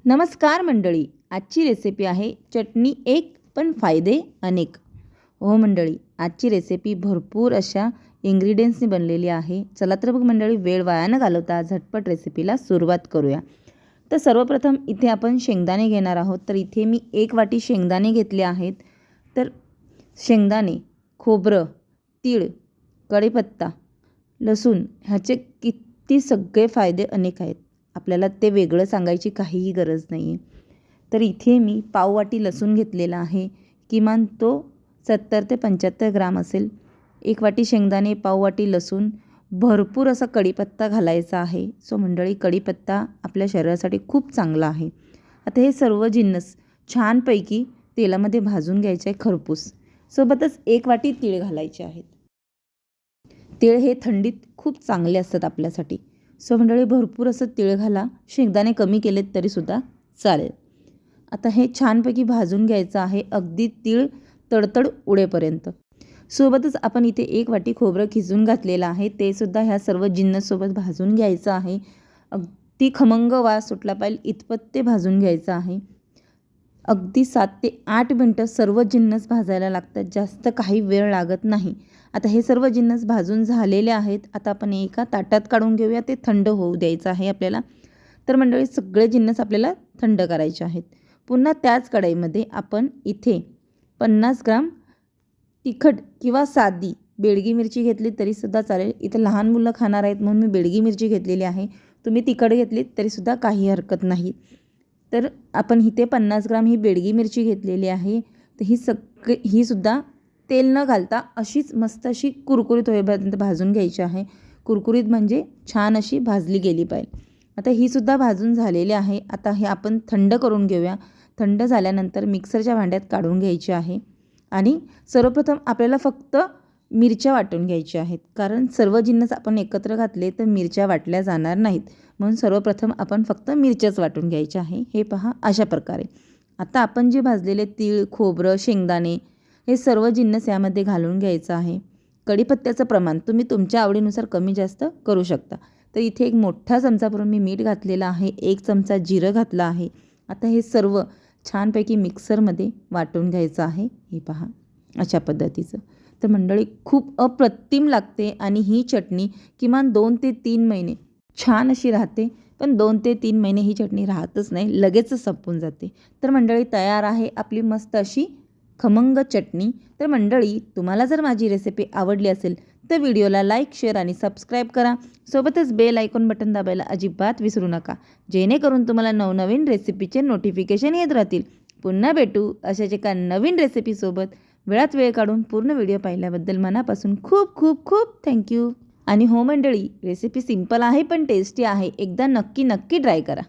नमस्कार मंडळी, आजची रेसिपी आहे चटणी एक पण फायदे अनेक. हो मंडळी, आजची रेसिपी भरपूर अशा इन्ग्रेडियंट्सनी बनलेली आहे. चला तर बघ मंडळी, वेळ वाया न घालवता झटपट रेसिपीला सुरुवात करूया. तर सर्वप्रथम इथे आपण शेंगदाणे घेणार आहोत. तर इथे मी 1 वाटी शेंगदाणे घेतले आहेत. तर शेंगदाणे, खोबरं, तीळ, कढीपत्ता, लसूण ह्याचे किती सगळे फायदे अनेक आहेत. आपल्याला ते वेगळं सांगायची काहीही गरज नाही आहे. तर इथे मी पाववाटी लसूण घेतलेला आहे. किमान तो 70 ते 75 ग्राम असेल. 1 वाटी शेंगदाणे, पाववाटी लसूण, भरपूर असा कढीपत्ता घालायचा आहे. सो मंडळी, कढीपत्ता आपल्या शरीरासाठी खूप चांगला आहे. आता हे सर्व जिन्नस छानपैकी तेलामध्ये भाजून घ्यायचे आहे खरपूस. सोबतच 1 वाटी तीळ घालायचे आहेत. तीळ हे थंडीत खूप चांगले असतात आपल्यासाठी. सो मंडळी, भरपूर असं तीळ घाला. शेंगदाणे कमी केलेत तरीसुद्धा चालेल. आता हे छानपैकी भाजून घ्यायचं आहे, अगदी तीळ तडतड उडेपर्यंत. सोबतच आपण इथे 1 वाटी खोबरं खिसून घातलेलं आहे. ते सुद्धा ह्या सर्व जिन्नससोबत भाजून घ्यायचं आहे. अगदी खमंग वास सुटला पाहिजे इतपत ते भाजून घ्यायचं आहे. अगदी 7 ते 8 मिनटं सर्व जिन्नस भाजायला लागतात, जास्त काही वेळ लागत नाही. आता हे सर्व जिन्नस भाजून झालेले आहेत. आता आपण एका ताटात काढून घेऊया, ते थंड होऊ द्यायचं आहे आपल्याला. तर मंडळी, सगळे जिन्नस आपल्याला थंड करायचे आहेत. पुन्हा त्याच कढईमध्ये आपण इथे 50 ग्राम तिखट किंवा साधी बेडगी मिरची घेतली तरीसुद्धा चालेल. इथे लहान मुलं खाणार आहेत म्हणून मी बेडगी मिरची घेतलेली आहे. तुम्ही तिखट घेतलीत तरीसुद्धा काही हरकत नाही. तर आपण इथे 50 ग्राम ही बेडगी मिरची घेतलेली आहे. तर ही सुद्धा तेल न घालता अशीच मस्त अशी कुरकुरीत होईपर्यंत भाजून घ्यायची आहे. कुरकुरीत म्हणजे छान अशी भाजली गेली पाहिजे. आता ही सुद्धा भाजून झालेली आहे. आता हे आपण थंड करून घेऊया. थंड झाल्यानंतर मिक्सरच्या भांड्यात काढून घ्यायची आहे. आणि सर्वप्रथम आपल्याला फक्त मिरच्या वाटून घ्यायच्या आहेत, कारण सर्व जिन्नस आपण एकत्र घातले तर मिरच्या वाटल्या जाणार नाहीत. म्हणून सर्वप्रथम आपण फक्त मिरच्याच वाटून घ्यायच्या आहे. हे पहा, अशा प्रकारे. आता आपण जे भाजलेले तीळ, खोबरं, शेंगदाणे हे सर्व जिन्नस यामध्ये घालून घ्यायचं आहे. कढीपत्त्याचं प्रमाण तुम्ही तुमच्या आवडीनुसार कमी जास्त करू शकता. तर इथे 1 मोठा चमचा भरून मी मीठ घातलेलं आहे. 1 चमचा जिरं घातलं आहे. आता हे सर्व छानपैकी मिक्सरमध्ये वाटून घ्यायचं आहे. हे पहा, अशा पद्धतीचं. तर मंडळी, खूप अप्रतिम लागते आणि ही चटणी किमान 2 ते 3 महिने छान अशी राहते. पण 2 ते 3 महिने ही चटणी राहतच नाही, लगेचच संपून जाते. तर मंडळी, तयार आहे आपली मस्त अशी खमंग चटणी. तर मंडळी, तुम्हाला जर माझी रेसिपी आवडली असेल तर व्हिडिओला लाईक, शेअर आणि सबस्क्राईब करा. सोबतच बेल आयकॉन बटन दाबायला अजिबात विसरू नका, जेणेकरून तुम्हाला नवनवीन रेसिपीचे नोटिफिकेशन येत राहतील. पुन्हा भेटू अशाच एका नवीन रेसिपीसोबत. वेळात वेळ काढून पूर्ण व्हिडिओ पाहिल्याबद्दल मनापासून खूप खूप खूप थँक्यू. आणि हो मंडळी, रेसिपी सिंपल आहे पण टेस्टी आहे. एकदा नक्की ट्राय करा.